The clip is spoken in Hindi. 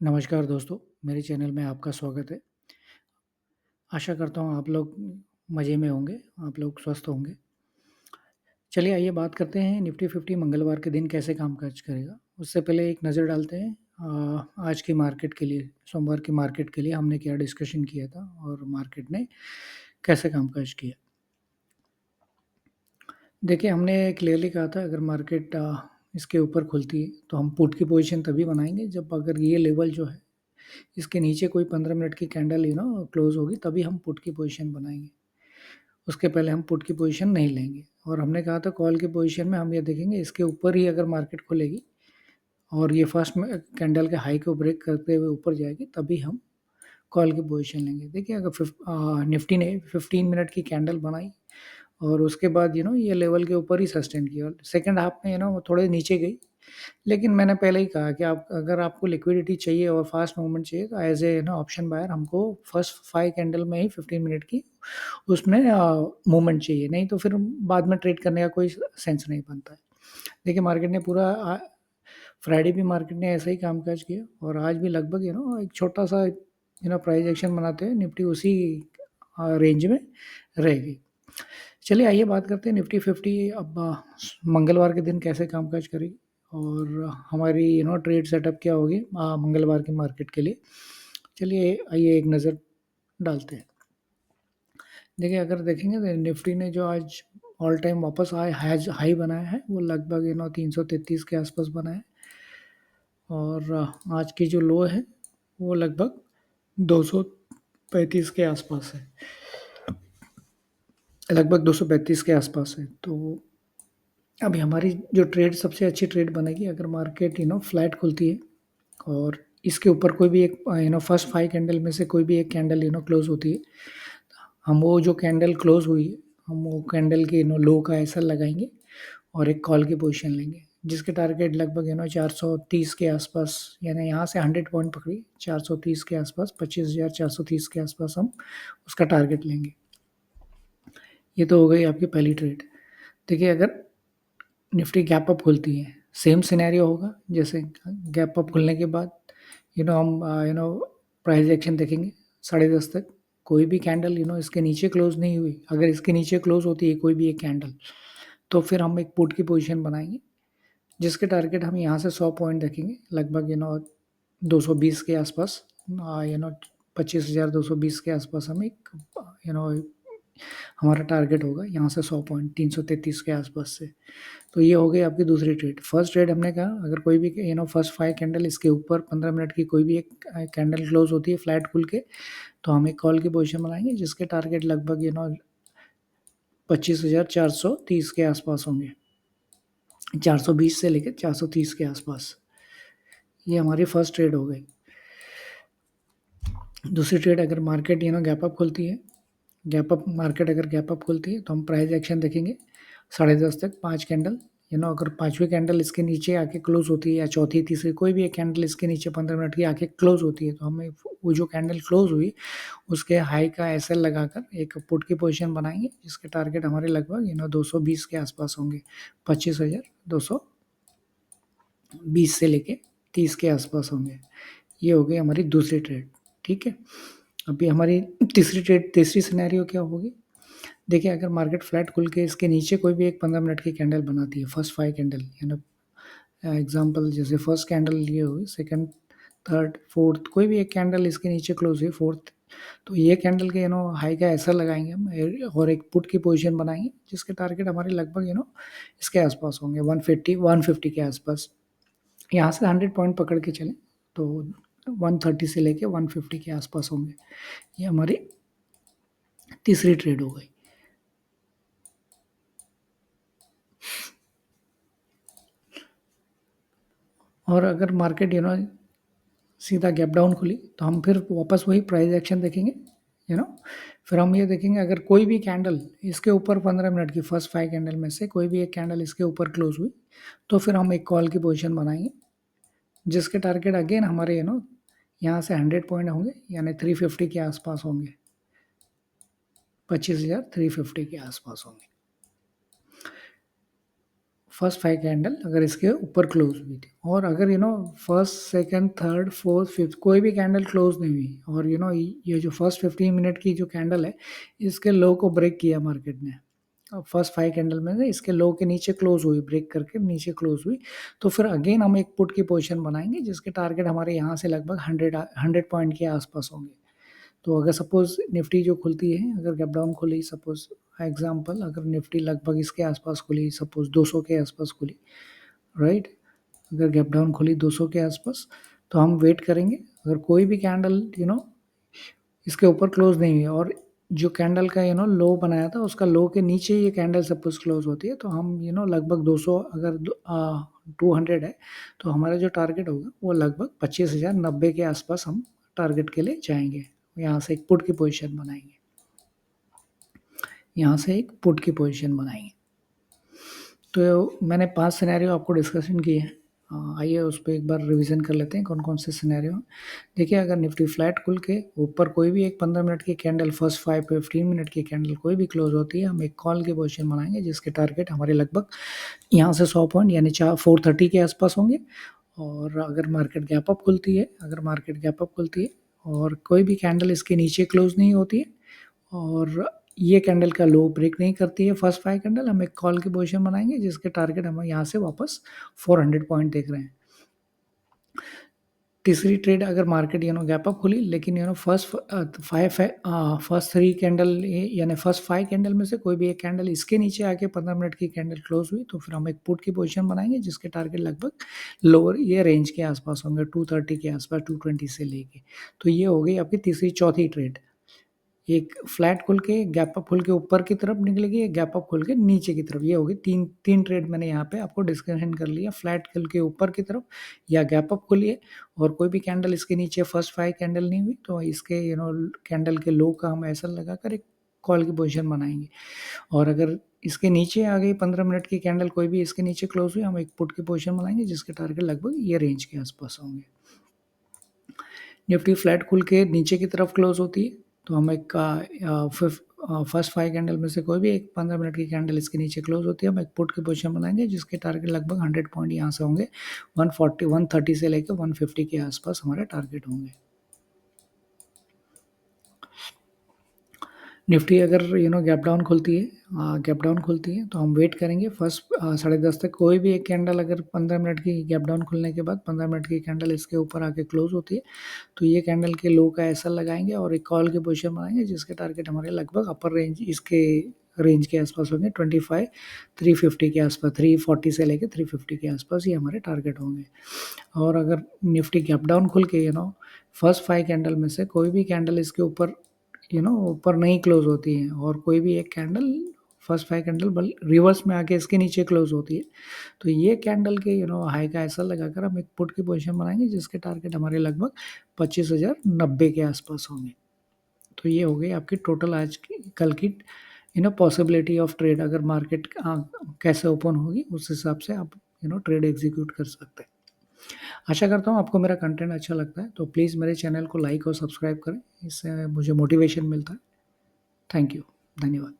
नमस्कार दोस्तों, मेरे चैनल में आपका स्वागत है। आशा करता हूँ आप लोग मज़े में होंगे, आप लोग स्वस्थ होंगे। चलिए आइए बात करते हैं निफ्टी 50 मंगलवार के दिन कैसे कामकाज करेगा। उससे पहले एक नज़र डालते हैं आज की मार्केट के लिए, सोमवार की मार्केट के लिए हमने क्या डिस्कशन किया था और मार्केट ने कैसे कामकाज किया। देखिए, हमने क्लियरली कहा था अगर मार्केट इसके ऊपर खुलती है, तो हम पुट की पोज़ीशन तभी बनाएँगे जब अगर ये लेवल जो है इसके नीचे कोई 15 मिनट की कैंडल क्लोज़ होगी तभी हम पुट की पोज़ीशन बनाएँगे। उसके पहले हम पुट की पोज़ीशन नहीं लेंगे और हमने कहा था कॉल की पोज़ीशन में हम ये देखेंगे इसके ऊपर ही अगर मार्केट खुलेगी और ये फर्स्ट में कैंडल के हाई को ब्रेक करते हुए ऊपर जाएगी तभी हम कॉल की पोज़ीशन लेंगे। देखिए अगर निफ्टी ने 15 मिनट की कैंडल बनाई और उसके बाद ये लेवल के ऊपर ही सस्टेन किया। सेकंड हाफ में वो थोड़े नीचे गई। लेकिन मैंने पहले ही कहा कि आप अगर आपको लिक्विडिटी चाहिए और फास्ट मूवमेंट चाहिए तो एज़ ए ऑप्शन बायर हमको फर्स्ट 5 कैंडल में ही 15 मिनट की उसमें मूवमेंट चाहिए, नहीं तो फिर बाद में ट्रेड करने का कोई सेंस नहीं बनता है। देखिए मार्केट ने पूरा फ्राइडे भी मार्केट ने ऐसा ही कामकाज किया और आज भी लगभग एक छोटा-सा प्राइस एक्शन बनाते हुए निफ्टी उसी रेंज में रहेगी। चलिए आइए बात करते हैं निफ्टी 50 अब मंगलवार के दिन कैसे कामकाज करेगी और हमारी ट्रेड सेटअप क्या होगी मंगलवार की मार्केट के लिए। चलिए आइए एक नज़र डालते हैं। देखिए अगर देखेंगे तो निफ्टी ने जो आज ऑल टाइम वापस हाई बनाया है वो लगभग 333 के आसपास बना है और आज की जो लो है वो लगभग 235 के आसपास है, लगभग 235 के आसपास है। तो अभी हमारी जो ट्रेड सबसे अच्छी ट्रेड बनेगी अगर मार्केट फ्लैट खुलती है और इसके ऊपर कोई भी एक फर्स्ट 5 कैंडल में से कोई भी एक कैंडल क्लोज़ होती है। हम वो जो कैंडल क्लोज़ हुई है, हम वो कैंडल के लो का एसएल लगाएँगे और एक कॉल की पोज़ीशन लेंगे, जिसके टारगेट लगभग 430 के आसपास, यानी यहाँ से 100 पॉइंट पकड़िए 430 के आसपास, 25,430 के आसपास हम उसका टारगेट लेंगे। ये तो हो गई आपकी पहली ट्रेड। देखिए अगर निफ्टी गैप अप खुलती है, सेम सिनेरियो होगा जैसे गैप अप खुलने के बाद हम प्राइस एक्शन देखेंगे 10:30 तक। कोई भी कैंडल इसके नीचे क्लोज़ नहीं हुई, अगर इसके नीचे क्लोज़ होती है कोई भी एक कैंडल, तो फिर हम एक पुट की पोज़ीशन बनाएँगे, जिसके टारगेट हम यहाँ से 100 पॉइंट देखेंगे, लगभग 220 के आसपास, 25,220 के आसपास हम एक यू नो हमारा टारगेट होगा यहाँ से 100 पॉइंट 333 के आसपास से। तो ये हो गई आपकी दूसरी ट्रेड। फर्स्ट ट्रेड हमने कहा अगर कोई भी फर्स्ट 5 कैंडल इसके ऊपर 15 मिनट की कोई भी एक कैंडल क्लोज़ होती है फ्लैट खुल के, तो हम एक कॉल की पोज़ीशन बनाएँगे जिसके टारगेट लगभग 25,430 के आसपास होंगे। 420 से लेके 430 के आसपास। ये हमारी फर्स्ट ट्रेड हो गई। दूसरी ट्रेड अगर मार्केट गैप अप खुलती है, मार्केट अगर गैप अप खुलती है तो हम प्राइस एक्शन देखेंगे 10:30 तक 5 कैंडल, अगर 5वीं कैंडल इसके नीचे आके क्लोज़ होती है या चौथी, तीसरी कोई भी एक कैंडल इसके नीचे 15 मिनट की आके क्लोज़ होती है, तो हमें वो जो कैंडल क्लोज़ हुई उसके हाई का एसएल लगाकर एक पुट की पोज़ीशन बनाएँगे, जिसके टारगेट हमारे लगभग 220 के आसपास होंगे। 25,220 से लेके 30 के आसपास होंगे। ये हो गई हमारी दूसरी ट्रेड, ठीक है? अभी हमारी तीसरी सिनेरियो क्या होगी? देखिए अगर मार्केट फ्लैट खुल के इसके नीचे कोई भी एक 15 मिनट की कैंडल बनाती है, फर्स्ट 5 कैंडल एग्ज़ाम्पल जैसे फर्स्ट कैंडल ये हुई, सेकंड, थर्ड, फोर्थ कोई भी एक कैंडल इसके नीचे क्लोज़ हुई फोर्थ, तो ये कैंडल के हाई का ऐसा लगाएँगे हम और एक पुट की पोज़ीशन बनाएँगे, जिसके टारगेट हमारे लगभग इसके आसपास होंगे 150 के आसपास। यहाँ से 100 पॉइंट पकड़ के चलें तो 130 से लेके 150 के आसपास होंगे। ये हमारी तीसरी ट्रेड हो गई। और अगर मार्केट सीधा गैप डाउन खुली तो हम फिर वापस वही प्राइस एक्शन देखेंगे, यू नो फिर हम ये देखेंगे अगर कोई भी कैंडल इसके ऊपर 15 मिनट की फर्स्ट 5 कैंडल में से कोई भी एक कैंडल इसके ऊपर क्लोज हुई, तो फिर हम एक कॉल की पोजीशन बनाएंगे, जिसके टारगेट अगेन हमारे यहाँ से 100 पॉइंट होंगे, यानी 350 के आसपास होंगे, 25,350 के आसपास होंगे। फर्स्ट 5 कैंडल अगर इसके ऊपर क्लोज हुई थी और अगर first, second, third, fourth, fifth कोई भी कैंडल क्लोज नहीं हुई और ये जो फर्स्ट 15 मिनट की जो कैंडल है इसके लो को ब्रेक किया मार्केट ने, फर्स्ट 5 कैंडल में से इसके लो के नीचे क्लोज हुई, ब्रेक करके नीचे क्लोज हुई, तो फिर अगेन हम एक पुट की पोजीशन बनाएंगे जिसके टारगेट हमारे यहाँ से लगभग 100 पॉइंट के आसपास होंगे। तो अगर सपोज निफ्टी जो खुलती है, अगर गैप डाउन खुली, सपोज एग्जांपल अगर निफ्टी लगभग इसके आसपास खुली, सपोज 200 के आसपास खुली, राइट, अगर गैप डाउन खुली 200 के आसपास, तो हम वेट करेंगे। अगर कोई भी कैंडल इसके ऊपर क्लोज नहीं हुई और जो कैंडल का लो बनाया था उसका लो के नीचे ये कैंडल सपोज क्लोज होती है, तो हम लगभग 200, अगर 200 है तो हमारा जो टारगेट होगा वो लगभग 25,090 के आसपास हम टारगेट के लिए जाएंगे। यहाँ से एक पुट की पोजीशन बनाएंगे, यहाँ से एक पुट की पोजीशन बनाएंगे। तो मैंने 5 सिनेरियो आपको डिस्कशन किए हैं, आइए उस पर एक बार रिवीजन कर लेते हैं कौन कौन से सिनेरियो हैं। देखिए, अगर निफ्टी फ्लैट खुल के ऊपर कोई भी एक 15 मिनट की कैंडल, फर्स्ट 15 मिनट की कैंडल कोई भी क्लोज होती है, हम एक कॉल की पोजीशन बनाएंगे जिसके टारगेट हमारे लगभग यहाँ से 100 पॉइंट यानी 430 के आसपास होंगे। और अगर मार्केट गैप अप खुलती है, अगर मार्केट गैप अप खुलती है और कोई भी कैंडल इसके नीचे क्लोज नहीं होती है और ये कैंडल का लो ब्रेक नहीं करती है फर्स्ट 5 कैंडल, हम एक कॉल की पोजीशन बनाएंगे जिसके टारगेट हम यहाँ से वापस 400 पॉइंट देख रहे हैं। तीसरी ट्रेड, अगर मार्केट गैप अप खुली लेकिन फर्स्ट 3 कैंडल यानी फर्स्ट 5 कैंडल में से कोई भी एक कैंडल इसके नीचे आके 15 मिनट की कैंडल क्लोज हुई, तो फिर हम एक पुट की पोजीशन बनाएंगे जिसके टारगेट लगभग लोअर ये रेंज के आसपास होंगे, 230 के आसपास, 220 से लेके। तो ये हो गई आपकी तीसरी चौथी ट्रेड। एक फ्लैट खुल के, गैप अप खुल के ऊपर की तरफ निकलेगी, एक गैप अप खुल के नीचे की तरफ। ये होगी तीन ट्रेड मैंने यहाँ पे आपको डिस्कशन कर लिया। फ्लैट खुल के ऊपर की तरफ या गैप अप खुली है और कोई भी कैंडल इसके नीचे फर्स्ट 5 कैंडल नहीं हुई, तो इसके कैंडल के लो का हम ऐसा लगाकर एक कॉल की पोजीशन बनाएंगे। और अगर इसके नीचे आ गई 15 मिनट की कैंडल, कोई भी इसके नीचे क्लोज हुई, हम एक पुट की पोजीशन बनाएंगे जिसके टारगेट लगभग ये रेंज के आसपास होंगे। निफ्टी फ्लैट खुल के नीचे की तरफ क्लोज होती है, तो हम एक फर्स्ट 5 कैंडल में से कोई भी एक 15 मिनट की कैंडल इसके नीचे क्लोज होती है, हम एक पुट की पोजीशन बनाएंगे जिसके टारगेट लगभग 100 पॉइंट यहाँ से होंगे, 130 से लेकर 150 के आसपास हमारे टारगेट होंगे। निफ्टी अगर गैप डाउन खुलती है, तो हम वेट करेंगे फर्स्ट 10:30 तक। कोई भी एक कैंडल अगर 15 मिनट की गैप डाउन खुलने के बाद 15 मिनट की कैंडल इसके ऊपर आके क्लोज होती है, तो ये कैंडल के लो का एसएल लगाएंगे और एक कॉल की पोजीशन बनाएंगे जिसके टारगेट हमारे लगभग अपर रेंज, इसके रेंज के आसपास होंगे, 25 350 के आसपास, 340 से लेकर 350 के आसपास ये हमारे टारगेट होंगे। और अगर निफ्टी गैप डाउन खुल के फर्स्ट 5 कैंडल में से कोई भी कैंडल इसके ऊपर ऊपर नहीं क्लोज होती है और कोई भी एक कैंडल फर्स्ट 5 कैंडल बल रिवर्स में आके इसके नीचे क्लोज होती है, तो ये कैंडल के हाई का ऐसा लगाकर हम एक पुट की पोजीशन बनाएंगे जिसके टारगेट हमारे लगभग 25,090 के आसपास होंगे। तो ये हो गई आपकी टोटल आज की कल की पॉसिबिलिटी ऑफ ट्रेड। अगर मार्केट कैसे ओपन होगी उस हिसाब से आप ट्रेड एग्जीक्यूट कर सकते हैं। आशा करता हूँ आपको मेरा कंटेंट अच्छा लगता है, तो प्लीज़ मेरे चैनल को लाइक और सब्सक्राइब करें, इससे मुझे मोटिवेशन मिलता है। थैंक यू, धन्यवाद।